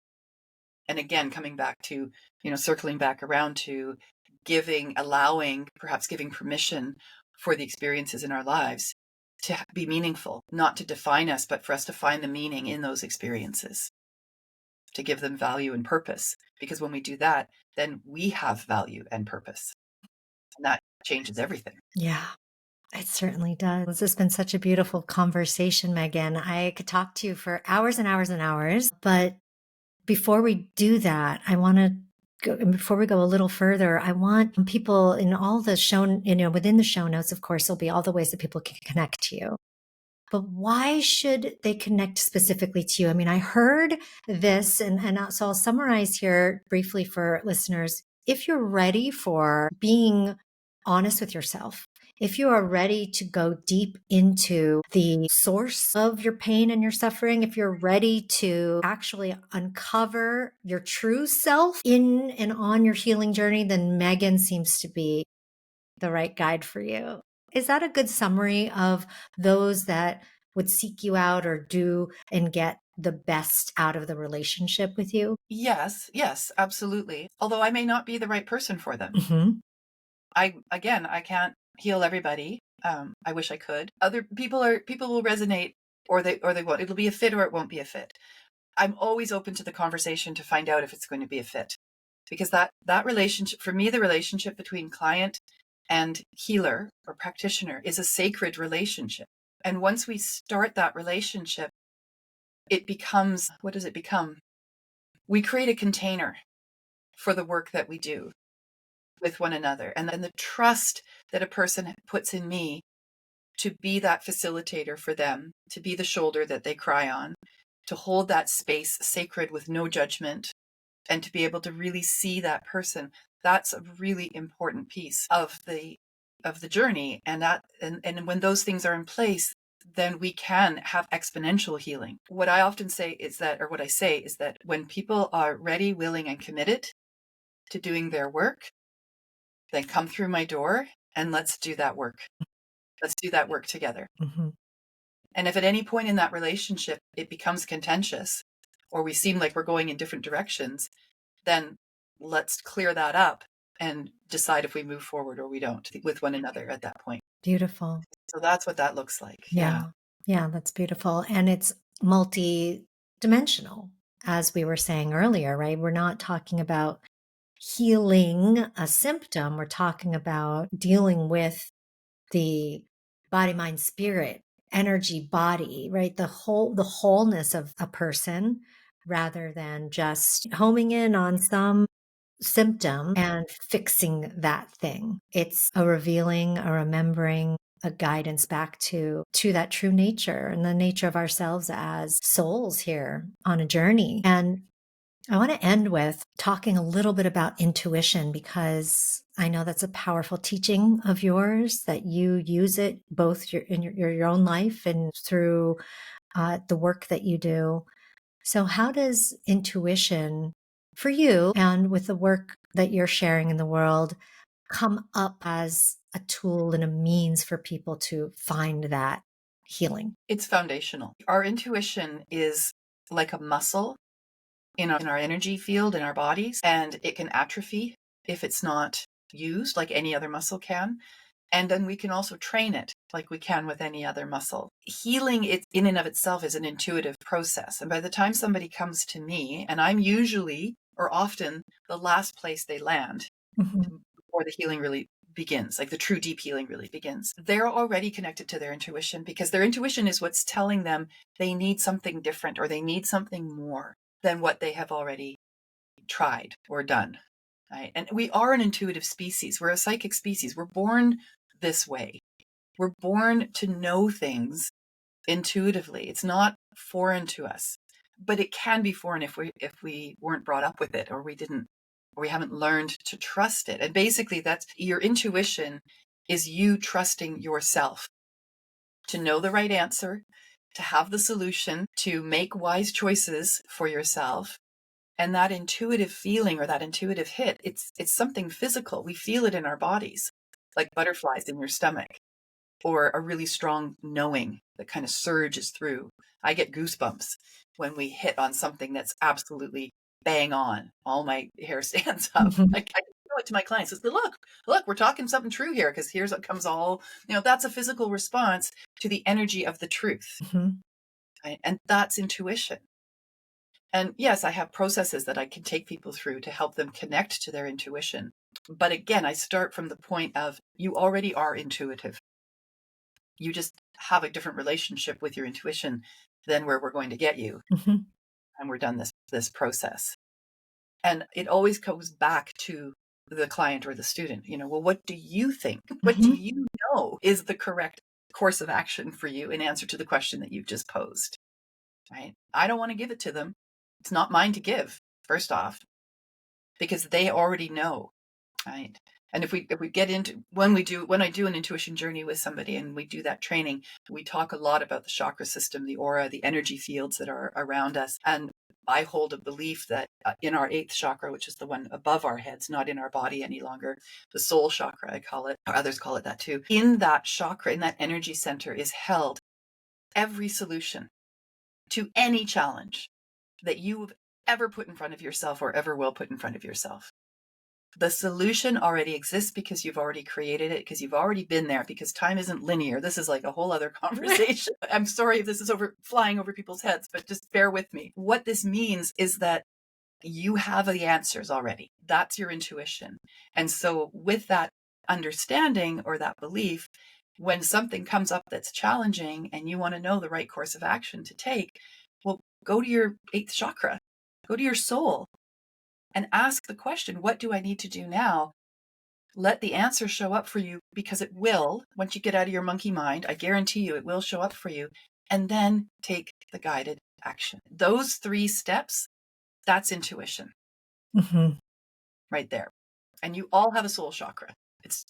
[SPEAKER 2] And again, coming back to, circling back around to perhaps giving permission for the experiences in our lives to be meaningful, not to define us, but for us to find the meaning in those experiences, to give them value and purpose. Because when we do that, then we have value and purpose. And that changes everything.
[SPEAKER 1] Yeah. It certainly does. This has been such a beautiful conversation, Megan. I could talk to you for hours and hours and hours, but before we do that, before we go a little further, I want people in all the within the show notes, of course, there'll be all the ways that people can connect to you. But why should they connect specifically to you? I mean, I heard this, and so I'll summarize here briefly for listeners. If you're ready for being honest with yourself, if you are ready to go deep into the source of your pain and your suffering, if you're ready to actually uncover your true self in and on your healing journey, then Megan seems to be the right guide for you. Is that a good summary of those that would seek you out or do and get the best out of the relationship with you?
[SPEAKER 2] Yes, absolutely. Although I may not be the right person for them.
[SPEAKER 1] Mm-hmm.
[SPEAKER 2] I can't heal everybody. I wish I could. Other people will resonate or they won't. It'll be a fit or it won't be a fit. I'm always open to the conversation to find out if it's going to be a fit. Because that relationship, for me, the relationship between client and healer or practitioner is a sacred relationship. And once we start that relationship, it becomes, what does it become? We create a container for the work that we do with one another. And then the trust that a person puts in me to be that facilitator for them, to be the shoulder that they cry on, to hold that space sacred with no judgment, and to be able to really see that person. That's a really important piece of the journey. And when those things are in place, then we can have exponential healing. What I say is that when people are ready, willing, and committed to doing their work, then come through my door and let's do that work. Let's do that work together.
[SPEAKER 1] Mm-hmm.
[SPEAKER 2] And if at any point in that relationship it becomes contentious or we seem like we're going in different directions, then let's clear that up and decide if we move forward or we don't with one another at that point.
[SPEAKER 1] Beautiful.
[SPEAKER 2] So that's what that looks like.
[SPEAKER 1] Yeah. Yeah, that's beautiful. And it's multi-dimensional, as we were saying earlier, right? We're not talking about healing a symptom. We're talking about dealing with the body, mind, spirit, energy, body, right? The wholeness of a person rather than just homing in on some symptom and fixing that thing. It's a revealing, a remembering, a guidance back to that true nature and the nature of ourselves as souls here on a journey. And I want to end with talking a little bit about intuition, because I know that's a powerful teaching of yours, that you use it both in your own life and through the work that you do. So how does intuition for you, and with the work that you're sharing in the world, come up as a tool and a means for people to find that healing?
[SPEAKER 2] It's foundational. Our intuition is like a muscle in our energy field in our bodies, and it can atrophy if it's not used like any other muscle can. And then we can also train it like we can with any other muscle. Healing it in and of itself is an intuitive process. And by the time somebody comes to me, and I'm usually or often the last place they land
[SPEAKER 1] Mm-hmm.
[SPEAKER 2] before the healing really begins, like the true deep healing really begins, they're already connected to their intuition, because their intuition is what's telling them they need something different or they need something more than what they have already tried or done. Right? And we are an intuitive species. We're a psychic species. We're born this way. We're born to know things intuitively. It's not foreign to us, but it can be foreign if we weren't brought up with it, or we haven't learned to trust it. And basically, that's your intuition is you trusting yourself to know the right answer, to have the solution, to make wise choices for yourself. And that intuitive feeling or that intuitive hit, it's something physical. We feel it in our bodies, like butterflies in your stomach, or a really strong knowing that kind of surges through. I get goosebumps when we hit on something that's absolutely bang on. All my hair stands up.
[SPEAKER 1] Mm-hmm.
[SPEAKER 2] I show it to my clients. It's look, we're talking something true here, because here's what comes all, that's a physical response to the energy of the truth.
[SPEAKER 1] Mm-hmm.
[SPEAKER 2] Right? And that's intuition. And yes, I have processes that I can take people through to help them connect to their intuition. But again, I start from the point of you already are intuitive. You just have a different relationship with your intuition than where we're going to get you.
[SPEAKER 1] Mm-hmm.
[SPEAKER 2] And we're done this process. And it always goes back to the client or the student. Well, what do you think? What do
[SPEAKER 1] Mm-hmm.
[SPEAKER 2] you know is the correct course of action for you in answer to the question that you've just posed? Right? I don't want to give it to them. It's not mine to give, first off, because they already know. Right? And if we get into when I do an intuition journey with somebody and we do that training, we talk a lot about the chakra system, the aura, the energy fields that are around us. And I hold a belief that in our eighth chakra, which is the one above our heads, not in our body any longer, the soul chakra, I call it, or others call it that too. In that chakra, in that energy center, is held every solution to any challenge that you've ever put in front of yourself or ever will put in front of yourself. The solution already exists because you've already created it, because you've already been there, because time isn't linear. This is like a whole other conversation. I'm sorry if this is flying over people's heads, but just bear with me. What this means is that you have the answers already. That's your intuition. And so with that understanding or that belief, when something comes up that's challenging and you want to know the right course of action to take, well, go to your eighth chakra, go to your soul, and ask the question, what do I need to do now? Let the answer show up for you, because it will. Once you get out of your monkey mind, I guarantee you it will show up for you. And then take the guided action. Those 3 steps, that's intuition.
[SPEAKER 1] Mm-hmm.
[SPEAKER 2] Right there. And you all have a soul chakra. It's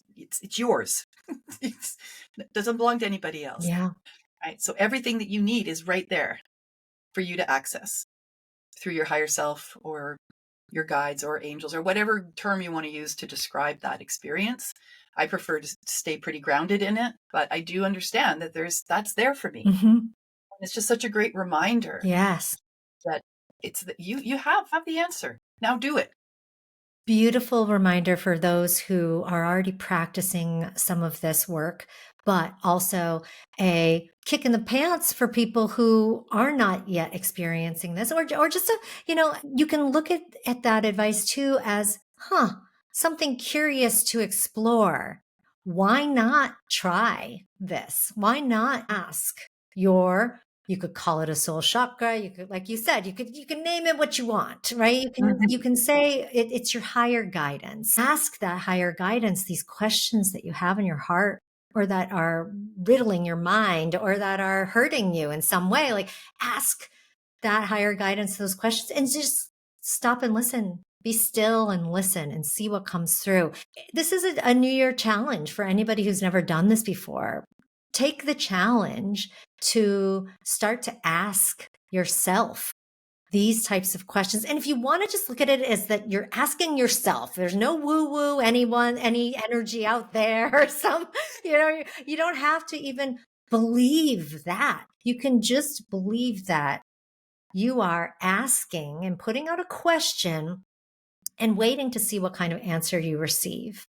[SPEAKER 2] yours. It doesn't belong to anybody else.
[SPEAKER 1] Yeah.
[SPEAKER 2] Right? So everything that you need is right there for you to access through your higher self or your guides or angels or whatever term you want to use to describe that experience. I prefer to stay pretty grounded in it, but I do understand that that's there for me.
[SPEAKER 1] Mm-hmm.
[SPEAKER 2] And it's just such a great reminder
[SPEAKER 1] Yes.
[SPEAKER 2] that it's that you have the answer. Now do it.
[SPEAKER 1] Beautiful reminder for those who are already practicing some of this work, but also a kick in the pants for people who are not yet experiencing this, or just you can look at that advice too as, something curious to explore. Why not try this? Why not ask you could call it a soul chakra. You could, like you said, you can name it what you want, right? You can say it's your higher guidance. Ask that higher guidance these questions that you have in your heart, or that are riddling your mind, or that are hurting you in some way. Like, ask that higher guidance those questions, and just stop and listen. Be still and listen and see what comes through. This is a New Year challenge for anybody who's never done this before. Take the challenge to start to ask yourself these types of questions. And if you want to just look at it as that you're asking yourself, there's no woo woo, any energy out there or you don't have to even believe that. You can just believe that you are asking and putting out a question and waiting to see what kind of answer you receive.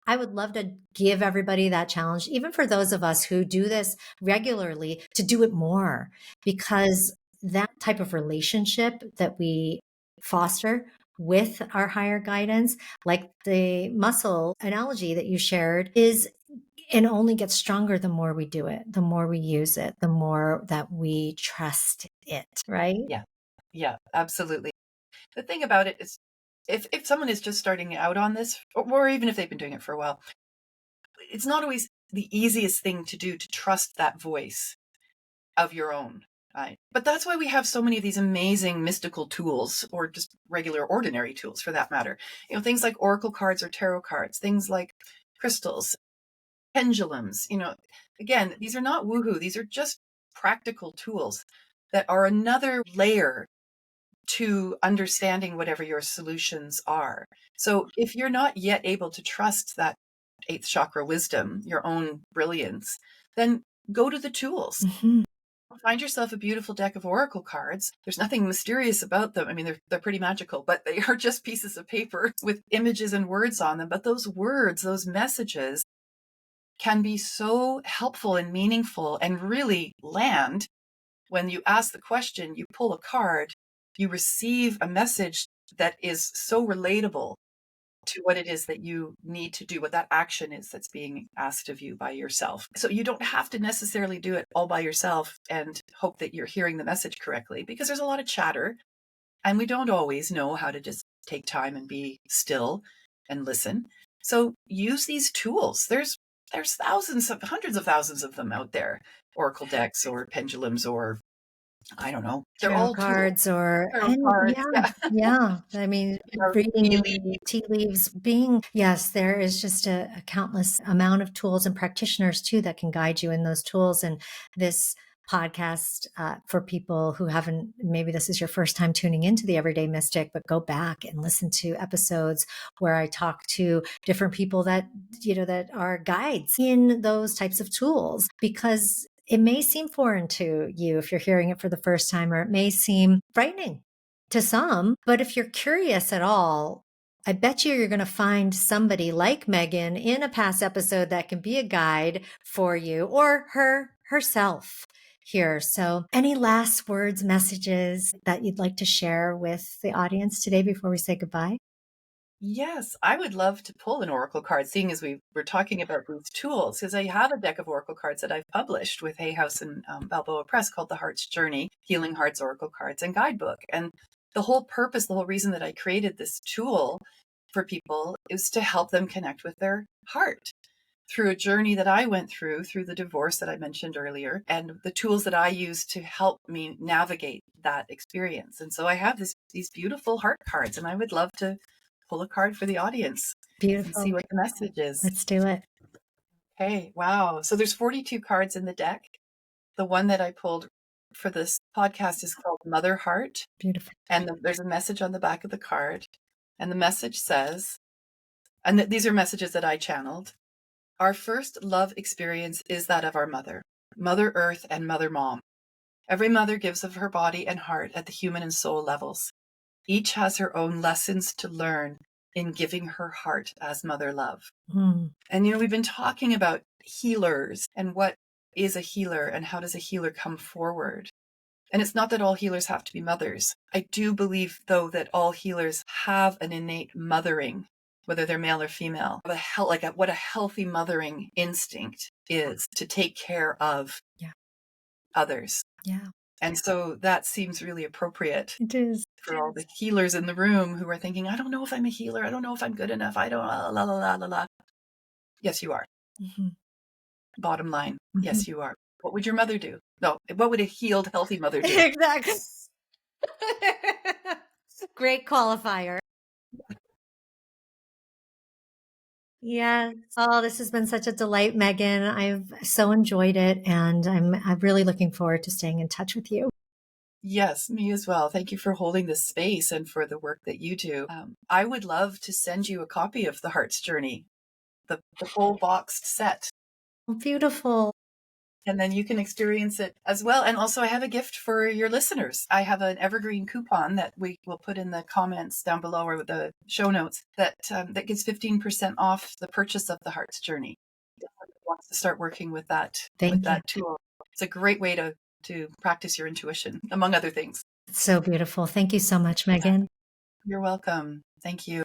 [SPEAKER 1] I would love to give everybody that challenge, even for those of us who do this regularly, to do it more, because that type of relationship that we foster with our higher guidance, like the muscle analogy that you shared, is and only gets stronger the more we do it, the more we use it, the more that we trust it, right?
[SPEAKER 2] Yeah. Yeah, absolutely. The thing about it is if someone is just starting out on this, or even if they've been doing it for a while, it's not always the easiest thing to do to trust that voice of your own. Right? But that's why we have so many of these amazing mystical tools, or just regular ordinary tools for that matter. Things like oracle cards or tarot cards, things like crystals, pendulums. Again, these are not woohoo. These are just practical tools that are another layer to understanding whatever your solutions are. So if you're not yet able to trust that eighth chakra wisdom, your own brilliance, then go to the tools.
[SPEAKER 1] Mm-hmm.
[SPEAKER 2] Find yourself a beautiful deck of oracle cards. There's nothing mysterious about them. I mean, they're pretty magical, but they are just pieces of paper with images and words on them. But those words, those messages can be so helpful and meaningful and really land. When you ask the question, you pull a card, you receive a message that is so relatable to what it is that you need to do, what that action is that's being asked of you by yourself. So you don't have to necessarily do it all by yourself and hope that you're hearing the message correctly, because there's a lot of chatter and we don't always know how to just take time and be still and listen. So use these tools. There's hundreds of thousands of them out there, oracle decks or pendulums, or I don't know. They're
[SPEAKER 1] Tarot
[SPEAKER 2] all tools.
[SPEAKER 1] cards
[SPEAKER 2] Tarot cards.
[SPEAKER 1] yeah. I mean, reading
[SPEAKER 2] Tea
[SPEAKER 1] in
[SPEAKER 2] leaves.
[SPEAKER 1] tea leaves, yes, there is just a countless amount of tools and practitioners too that can guide you in those tools. And this podcast, for people who haven't, maybe this is your first time tuning into the Everyday Mystic, but go back and listen to episodes where I talk to different people that are guides in those types of tools, because it may seem foreign to you if you're hearing it for the first time, or it may seem frightening to some. But if you're curious at all, I bet you're going to find somebody like Megan in a past episode that can be a guide for you, or herself here. So any last words, messages that you'd like to share with the audience today before we say goodbye?
[SPEAKER 2] Yes, I would love to pull an oracle card, seeing as we were talking about these tools, because I have a deck of oracle cards that I've published with Hay House and Balboa Press called the Hearts Journey, Healing Hearts Oracle Cards and Guidebook. And the whole purpose, the whole reason that I created this tool for people is to help them connect with their heart through a journey that I went through the divorce that I mentioned earlier, and the tools that I use to help me navigate that experience. And so I have these beautiful heart cards, and I would love to pull a card for the audience.
[SPEAKER 1] Beautiful.
[SPEAKER 2] And see what the message is.
[SPEAKER 1] Let's do it.
[SPEAKER 2] Okay, wow. So there's 42 cards in the deck. The one that I pulled for this podcast is called Mother Heart.
[SPEAKER 1] Beautiful.
[SPEAKER 2] And there's a message on the back of the card. And the message says, and these are messages that I channeled: our first love experience is that of our mother, Mother Earth and Mother Mom. Every mother gives of her body and heart at the human and soul levels. Each has her own lessons to learn in giving her heart as mother love.
[SPEAKER 1] Mm.
[SPEAKER 2] And, we've been talking about healers and what is a healer and how does a healer come forward. And it's not that all healers have to be mothers. I do believe, though, that all healers have an innate mothering, whether they're male or female, what a healthy mothering instinct is to take care of others.
[SPEAKER 1] Yeah.
[SPEAKER 2] And so that seems really appropriate.
[SPEAKER 1] It is.
[SPEAKER 2] For all the healers in the room who are thinking, I don't know if I'm a healer. I don't know if I'm good enough. I don't, la, la, la, la, la. Yes, you are.
[SPEAKER 1] Mm-hmm.
[SPEAKER 2] Bottom line.
[SPEAKER 1] Mm-hmm.
[SPEAKER 2] Yes, you are. What would your mother do? No, what would a healed, healthy mother do?
[SPEAKER 1] Exactly. Great qualifier. Yes. Oh, this has been such a delight, Megan. I've so enjoyed it, and I'm really looking forward to staying in touch with you.
[SPEAKER 2] Yes, me as well. Thank you for holding this space and for the work that you do. I would love to send you a copy of the Heart's Journey, the full boxed set,
[SPEAKER 1] Beautiful.
[SPEAKER 2] and then you can experience it as well. And also, I have a gift for your listeners. I have an evergreen coupon that we will put in the comments down below or the show notes that gives 15% off the purchase of the Heart's Journey. Wants to start working with
[SPEAKER 1] Thank you.
[SPEAKER 2] that tool. It's a great way to practice your intuition, among other things.
[SPEAKER 1] It's so beautiful. Thank you so much,
[SPEAKER 2] Yeah,
[SPEAKER 1] Megan.
[SPEAKER 2] you're welcome. Thank you.